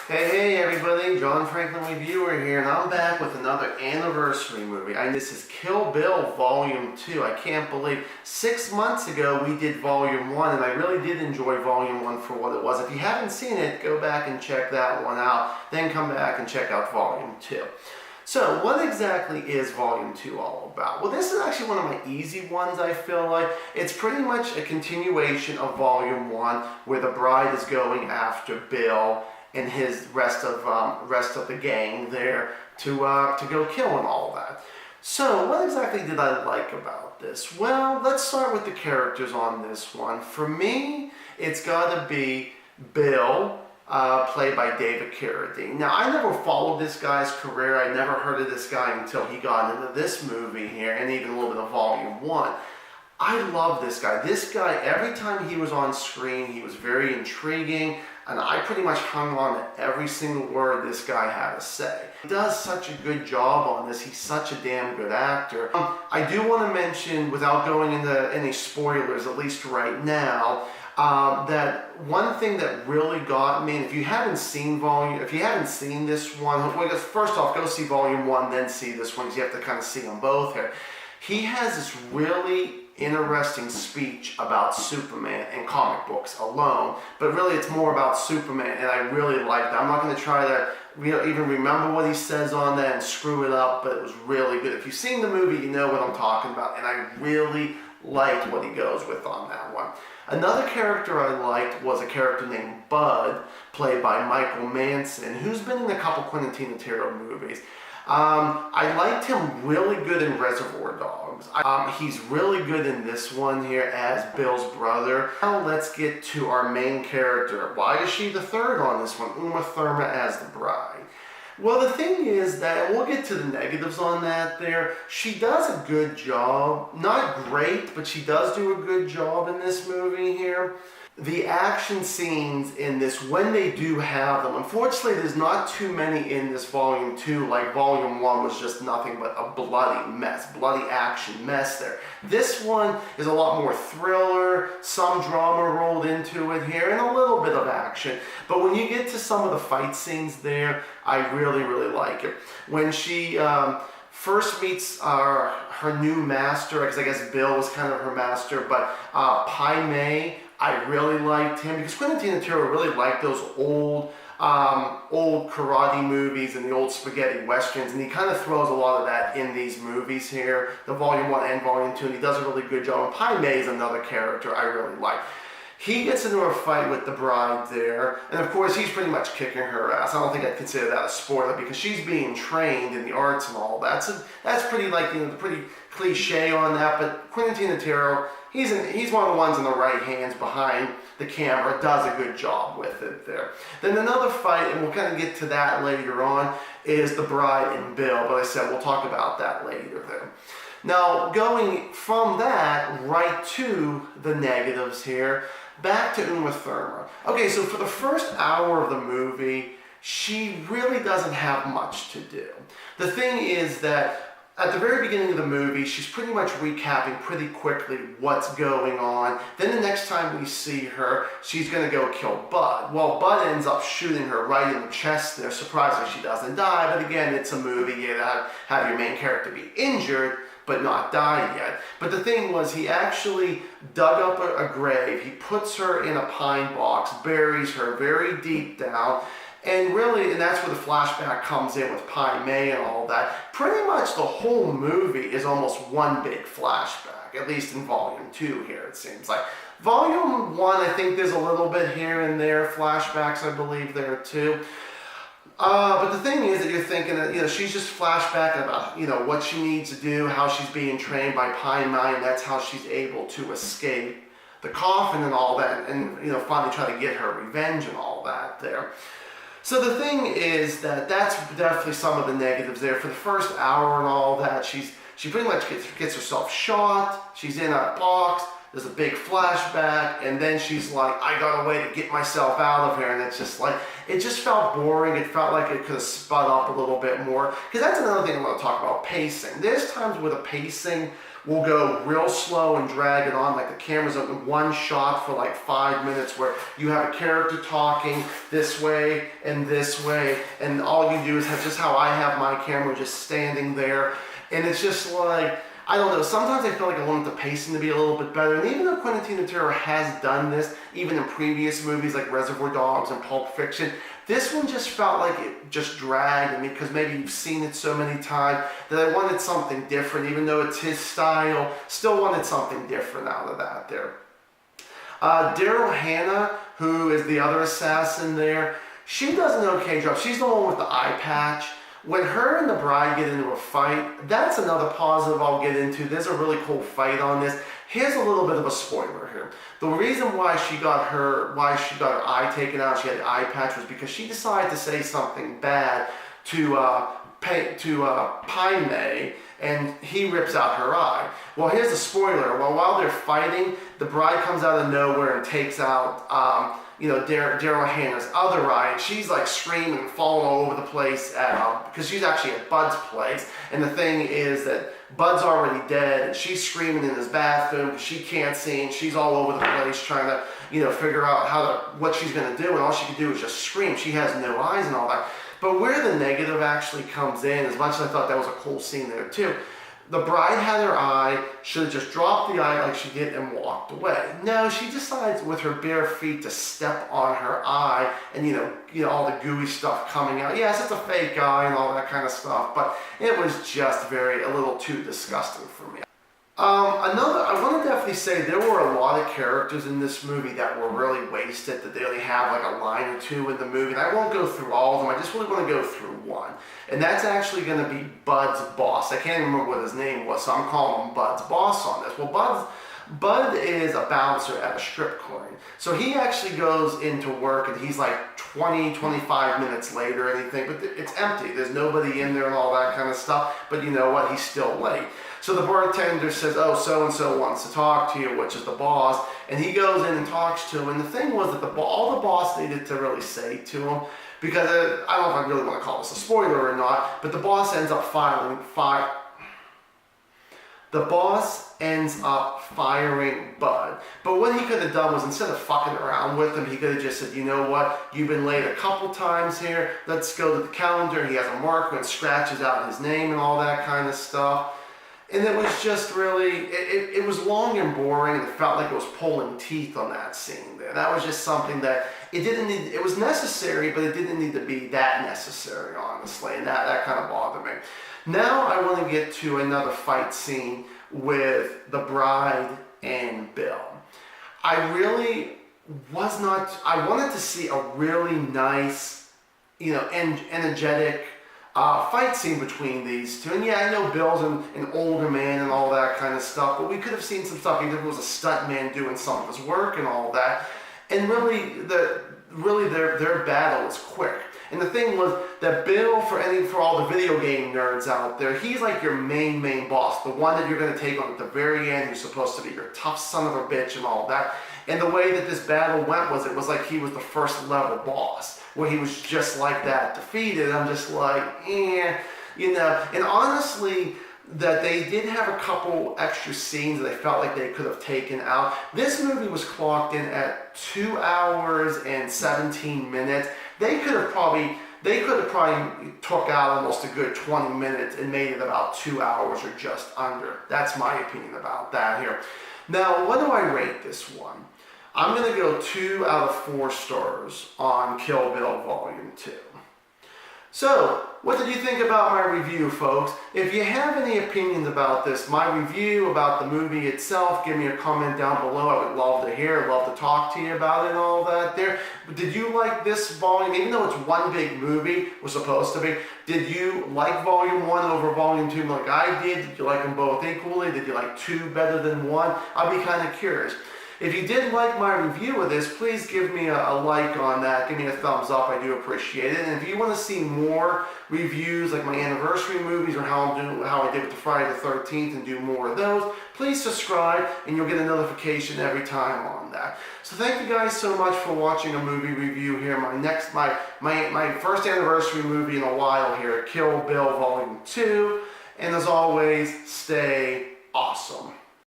Hey everybody, John Franklin Reviewer here, and I'm back with another anniversary movie. This is Kill Bill Volume 2. I can't believe 6 months ago we did Volume 1, and I really did enjoy Volume 1 for what it was. If you haven't seen it, go back and check that one out, then come back and check out Volume 2. So, what exactly is Volume 2 all about? Well, this is actually one of my easy ones, I feel like. It's pretty much a continuation of Volume 1, where the bride is going after Bill and his rest of the gang there to go kill and all that. So what exactly did I like about this? Well, let's start with the characters on this one. For me, it's got to be Bill, played by David Carradine. Now, I never followed this guy's career. I never heard of this guy until he got into this movie here, and even a little bit of Volume 1. I love this guy. This guy, every time he was on screen, he was very intriguing, and I pretty much hung on to every single word this guy had to say. He does such a good job on this. He's such a damn good actor. I do want to mention, without going into any spoilers, at least right now, that one thing that really got me, and if you haven't seen this one, well, first off, go see Volume 1, then see this one, because you have to kind of see them both here. He has this really interesting speech about Superman and comic books alone, but really it's more about Superman, and I really liked that. I'm not going to try to even remember what he says on that and screw it up, but it was really good. If you've seen the movie, you know what I'm talking about, and I really liked what he goes with on that one. Another character I liked was a character named Bud, played by Michael Manson, who's been in a couple Quentin Tarantino movies. I liked him really good in Reservoir Dogs. He's really good in this one here as Bill's brother. Now let's get to our main character. Why is she the third on this one? Uma Thurman as the bride. Well, the thing is that, and we'll get to the negatives on that there, she does a good job. Not great, but she does do a good job in this movie here. The action scenes in this, when they do have them, unfortunately there's not too many in this Volume 2, like Volume 1 was just nothing but a bloody mess, bloody action mess there. This one is a lot more thriller, some drama rolled into it here, and a little bit of action. But when you get to some of the fight scenes there, I really, really like it. When she first meets her new master, because I guess Bill was kind of her master, but Pai Mei, I really liked him because Quentin Tarantino really liked those old karate movies and the old spaghetti westerns, and he kind of throws a lot of that in these movies here, the Volume 1 and Volume 2, and he does a really good job. And Pai Mei is another character I really like. He gets into a fight with the bride there, and of course he's pretty much kicking her ass. I don't think I'd consider that a spoiler because she's being trained in the arts and all that. So that's pretty, like, pretty cliche on that. But Quentin Tarantino, he's one of the ones in the right hands behind the camera, does a good job with it there. Then another fight, and we'll kind of get to that later on, is the bride and Bill. But I said we'll talk about that later there. Now, going from that right to the negatives here, back to Uma Thurman. Okay, so for the first hour of the movie, she really doesn't have much to do. The thing is that at the very beginning of the movie, she's pretty much recapping pretty quickly what's going on. Then the next time we see her, she's going to go kill Bud. Well, Bud ends up shooting her right in the chest there. Surprisingly, she doesn't die, but again, it's a movie. You have your main character be injured, but not die yet. But the thing was, he actually dug up a grave, he puts her in a pine box, buries her very deep down, and that's where the flashback comes in with Pai Mei and all that. Pretty much the whole movie is almost one big flashback, at least in Volume 2 here, it seems like. Volume 1, I think there's a little bit here and there, flashbacks I believe there too. But the thing is that you're thinking that, she's just flashbacking about, what she needs to do, how she's being trained by Pai Mei, and that's how she's able to escape the coffin and all that, and, finally try to get her revenge and all that there. So the thing is that that's definitely some of the negatives there. For the first hour and all that, she pretty much gets herself shot, she's in a box, there's a big flashback, and then she's like, I got a way to get myself out of here, and it's just like, it just felt boring. It felt like it could have sped up a little bit more, because that's another thing I want to talk about, pacing. There's times where the pacing will go real slow and drag it on, like the camera's in one shot for like 5 minutes where you have a character talking this way, and all you do is have just how I have my camera just standing there, and it's just like, I don't know, sometimes I feel like I want the pacing to be a little bit better, and even though Quentin Tarantino has done this, even in previous movies like Reservoir Dogs and Pulp Fiction, this one just felt like it just dragged me because maybe you've seen it so many times that I wanted something different, even though it's his style, still wanted something different out of that there. Daryl Hannah, who is the other assassin there, she does an okay job. She's the one with the eye patch. When her and the bride get into a fight, that's another positive I'll get into. There's a really cool fight on this. Here's a little bit of a spoiler here. The reason why she got her eye taken out, she had the eye patch, was because she decided to say something bad to Pai Mei, and he rips out her eye. Well, here's the spoiler. Well, while they're fighting, the bride comes out of nowhere and takes out Daryl Hannah's other eye, and she's like screaming and falling all over the place because she's actually at Bud's place. And the thing is that Bud's already dead, and she's screaming in his bathroom because she can't see, and she's all over the place trying to figure out what she's going to do, and all she can do is just scream. She has no eyes and all that. But where the negative actually comes in, as much as I thought that was a cool scene there too, the bride had her eye, should have just dropped the eye like she did and walked away. No, she decides with her bare feet to step on her eye, and all the gooey stuff coming out. Yes, it's a fake eye and all that kind of stuff, but it was just a little too disgusting for me. I want to definitely say there were a lot of characters in this movie that were really wasted, that they only have like a line or two in the movie. And I won't go through all of them, I just really want to go through one. And that's actually going to be Bud's boss. I can't remember what his name was, so I'm calling him Bud's boss on this. Well, Bud is a bouncer at a strip club. So he actually goes into work and he's like 20-25 minutes late or anything, but it's empty. There's nobody in there and all that kind of stuff, but you know what, he's still late. So the bartender says, oh, so-and-so wants to talk to you, which is the boss, and he goes in and talks to him, and the thing was that all the boss needed to really say to him, because I don't know if I really want to call this a spoiler or not, but the boss ends up firing Bud. But what he could have done was, instead of fucking around with him, he could have just said, you know what, you've been late a couple times here, let's go to the calendar. He has a marker and scratches out his name and all that kind of stuff. And it was just really, it was long and boring, and it felt like it was pulling teeth on that scene there. That was just something that it was necessary, but it didn't need to be that necessary, honestly, and that kind of bothered me. Now I want to get to another fight scene with the bride and Bill. I wanted to see a really nice, energetic fight scene between these two. And yeah, I know Bill's an older man and all that kind of stuff, but we could have seen some stuff, even if it was a stunt man doing some of his work and all that. And really, their battle is quick. And the thing was that Bill, for all the video game nerds out there, he's like your main boss, the one that you're going to take on at the very end, who's supposed to be your tough son of a bitch and all that. And the way that this battle went was, it was like he was the first level boss, where he was just like that, defeated. I'm just like, And honestly, that they did have a couple extra scenes that they felt like they could have taken out. This movie was clocked in at 2 hours and 17 minutes. They could have probably took out almost a good 20 minutes and made it about 2 hours or just under. That's my opinion about that here. Now, what do I rate this one? I'm going to go 2 out of 4 stars on Kill Bill Volume 2. So, what did you think about my review, folks? If you have any opinions about this, my review, about the movie itself, give me a comment down below. I would love to hear, love to talk to you about it and all that there. But did you like this volume? Even though it's one big movie, was supposed to be, did you like Volume 1 over Volume 2 like I did? Did you like them both equally? Did you like 2 better than 1? I'll be kind of curious. If you did like my review of this, please give me a like on that. Give me a thumbs up. I do appreciate it. And if you want to see more reviews like my anniversary movies, or how I did with the Friday the 13th, and do more of those, please subscribe and you'll get a notification every time on that. So thank you guys so much for watching a movie review here. My first anniversary movie in a while here, Kill Bill Volume 2. And as always, stay awesome.